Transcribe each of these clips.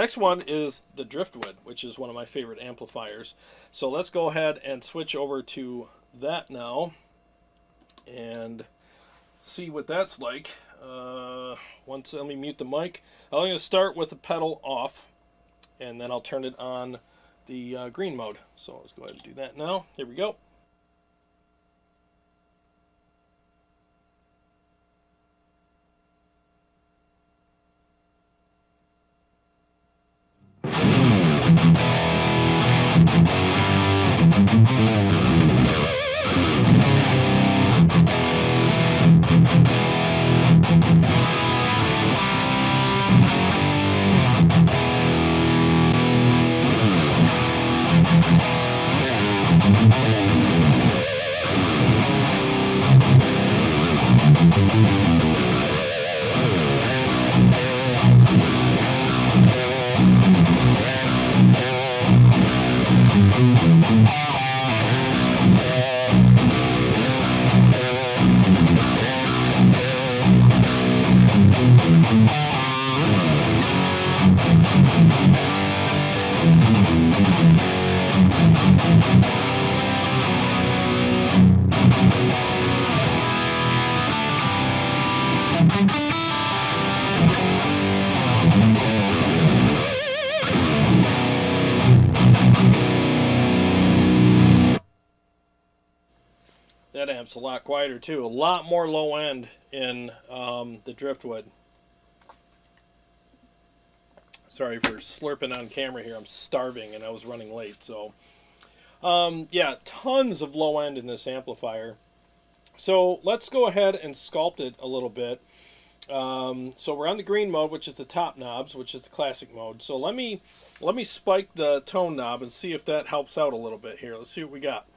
next one is the Driftwood, which is one of my favorite amplifiers. So let's go ahead and switch over to that now and see what that's like. Let me mute the mic. I'm going to start with the pedal off, and then I'll turn it on the green mode. So let's go ahead and do that now. Here we go. That amp's a lot quieter too. A lot more low end in the Driftwood. Sorry for slurping on camera here. I'm starving and I was running late. So yeah, tons of low end in this amplifier. So let's go ahead and sculpt it a little bit. So we're on the green mode, which is the top knobs, which is the classic mode. So let me spike the tone knob and see if that helps out a little bit here. Let's see what we got.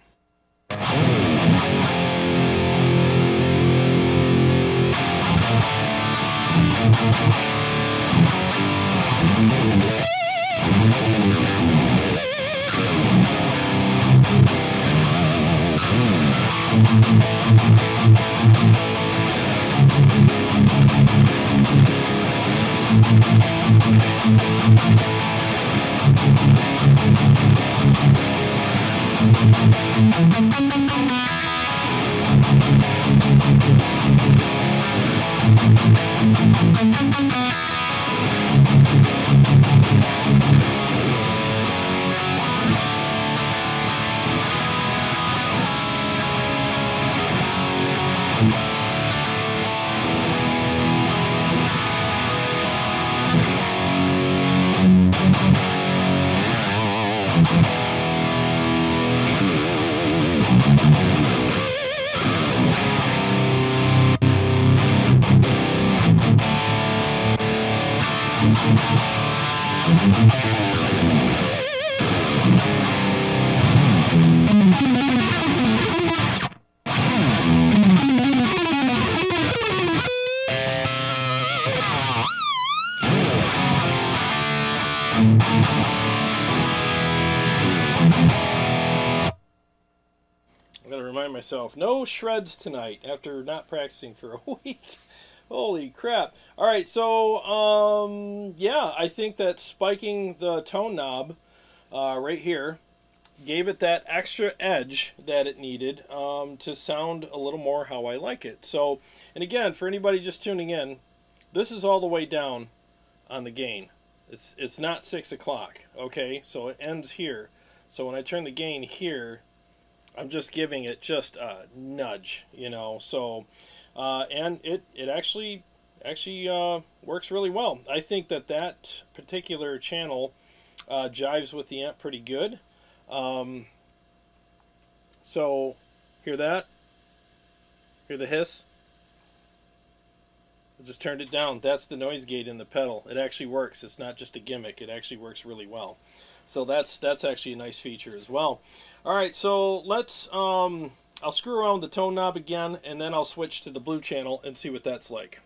I gotta remind myself, no shreds tonight after not practicing for a week. Holy crap. Alright, so yeah, I think that spiking the tone knob right here gave it that extra edge that it needed to sound a little more how I like it. So, and again, for anybody just tuning in, this is all the way down on the gain. It's not 6 o'clock, okay? So it ends here. So when I turn the gain here, I'm just giving it just a nudge, you know. So, and it actually works really well. I think that particular channel jives with the amp pretty good. So, hear that? Hear the hiss? I just turned it down. That's the noise gate in the pedal. It actually works. It's not just a gimmick. It actually works really well. So that's actually a nice feature as well. All right, so let's I'll screw around with the tone knob again, and then I'll switch to the blue channel and see what that's like.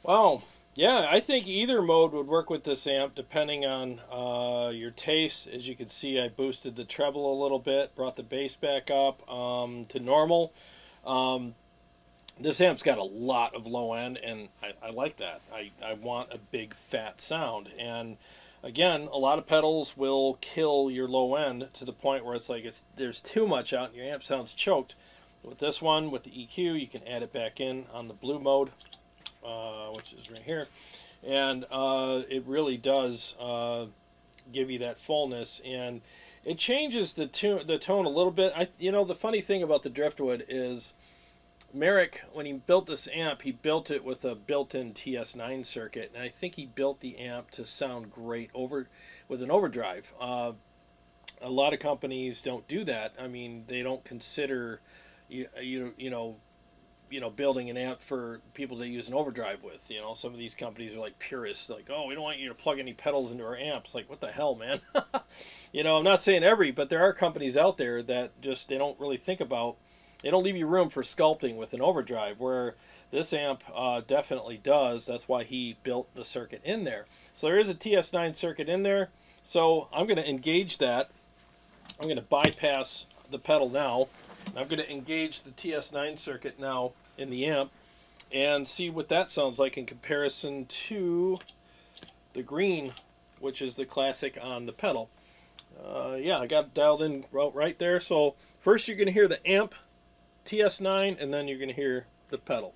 Wow. Yeah, I think either mode would work with this amp depending on your taste. As you can see, I boosted the treble a little bit, brought the bass back up to normal. This amp's got a lot of low end, and I like that. I want a big fat sound. And again, a lot of pedals will kill your low end to the point where it's like there's too much out and your amp sounds choked. With this one, with the EQ, you can add it back in on the blue mode, which is right here, and it really does give you that fullness, and it changes the tone a little bit. The funny thing about the Driftwood is Merrick, when he built this amp, he built it with a built-in TS9 circuit, and I think he built the amp to sound great with an overdrive. A lot of companies don't do that. I mean, they don't consider building an amp for people to use an overdrive with. Some of these companies are like purists, like, oh, we don't want you to plug any pedals into our amps. Like, what the hell, man? I'm not saying but there are companies out there that just, they don't really think about, they don't leave you room for sculpting with an overdrive, where this amp definitely does. That's why he built the circuit in there. So there is a TS9 circuit in there. So I'm going to engage that. I'm going to bypass the pedal now. I'm going to engage the TS9 circuit now in the amp and see what that sounds like in comparison to the green, which is the classic on the pedal. Yeah, I got it dialed in right there. So first you're going to hear the amp TS9, and then you're going to hear the pedal.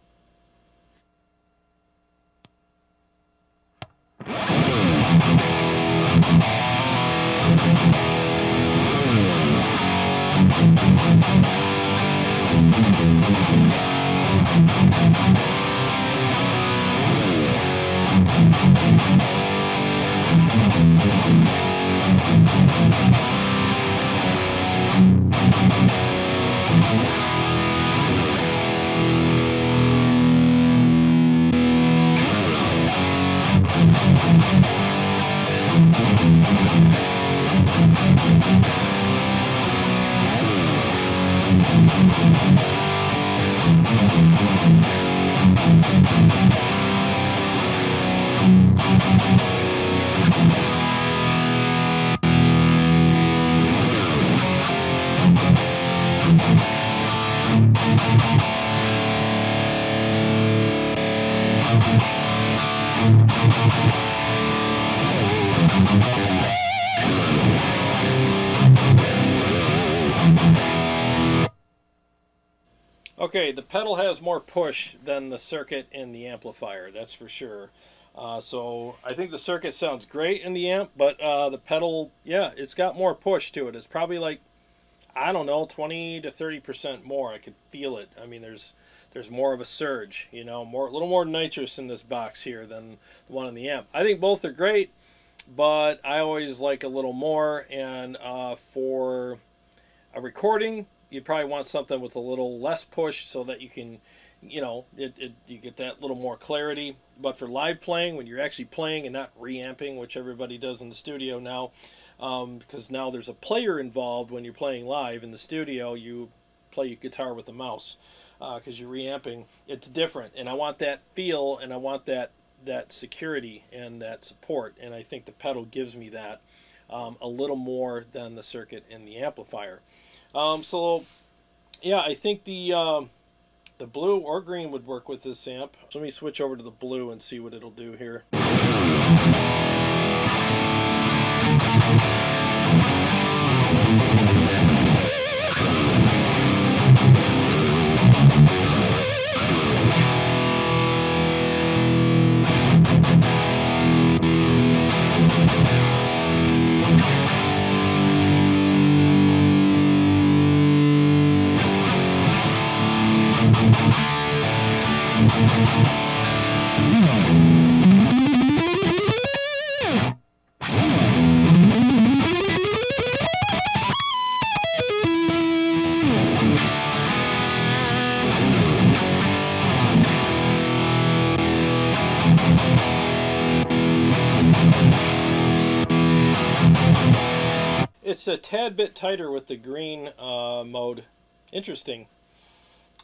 Okay, the pedal has more push than the circuit in the amplifier, that's for sure. So I think the circuit sounds great in the amp, but the pedal, yeah, it's got more push to it. It's probably like, I don't know, 20 to 30% more. I could feel it. I mean, there's more of a surge, you know, a little more nitrous in this box here than the one in the amp. I think both are great, but I always like a little more. And for a recording, you probably want something with a little less push so that you can, you know, you get that little more clarity. But for live playing, when you're actually playing and not reamping, which everybody does in the studio now, because now there's a player involved when you're playing live. In the studio, you play your guitar with the mouse because you're reamping. It's different, and I want that feel, and I want that security and that support, and I think the pedal gives me that a little more than the circuit in the amplifier. So yeah, I think the blue or green would work with this amp. So let me switch over to the blue and see what it'll do here. It's a tad bit tighter with the green mode. Interesting.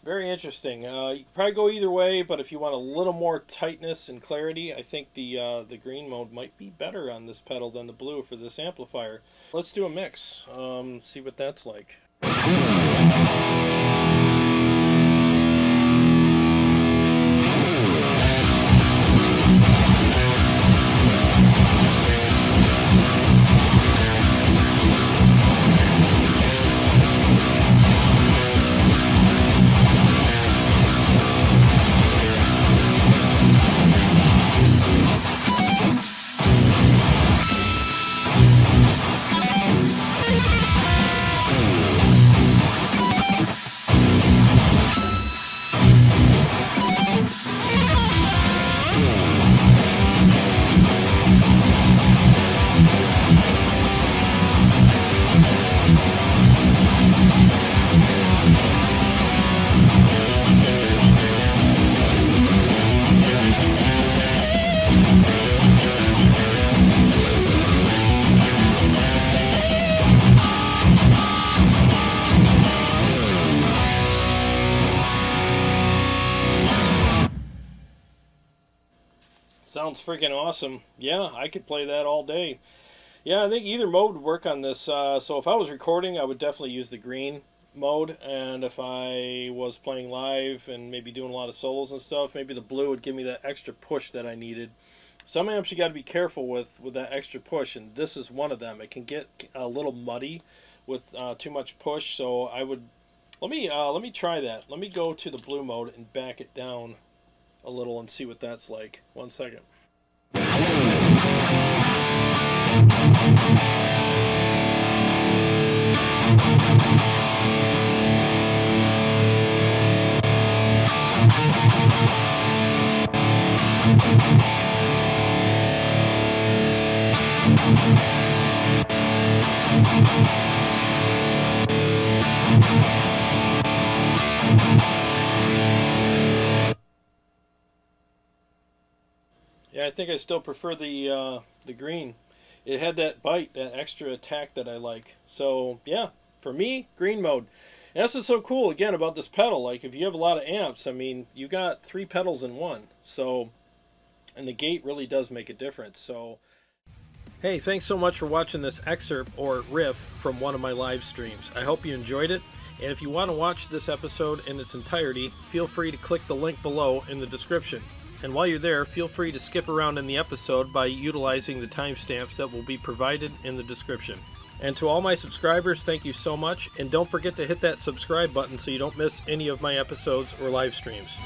Very interesting. You can probably go either way, but if you want a little more tightness and clarity, I think the green mode might be better on this pedal than the blue for this amplifier. Let's do a mix. See what that's like. Sounds freaking awesome. Yeah, I could play that all day. Yeah, I think either mode would work on this. So if I was recording, I would definitely use the green mode. And if I was playing live and maybe doing a lot of solos and stuff, maybe the blue would give me that extra push that I needed. Some amps you got to be careful with that extra push, and this is one of them. It can get a little muddy with too much push. So I would let me try that. Let me go to the blue mode and back it down a little and see what that's like. 1 second. Yeah, I think I still prefer the green. It had that bite, that extra attack that I like. So yeah, for me, green mode. And that's what's so cool again about this pedal. Like if you have a lot of amps, I mean, you got 3 pedals in one. So, and the gate really does make a difference. So, hey, thanks so much for watching this excerpt or riff from one of my live streams. I hope you enjoyed it. And if you want to watch this episode in its entirety, feel free to click the link below in the description. And while you're there, feel free to skip around in the episode by utilizing the timestamps that will be provided in the description. And to all my subscribers, thank you so much. And don't forget to hit that subscribe button so you don't miss any of my episodes or live streams.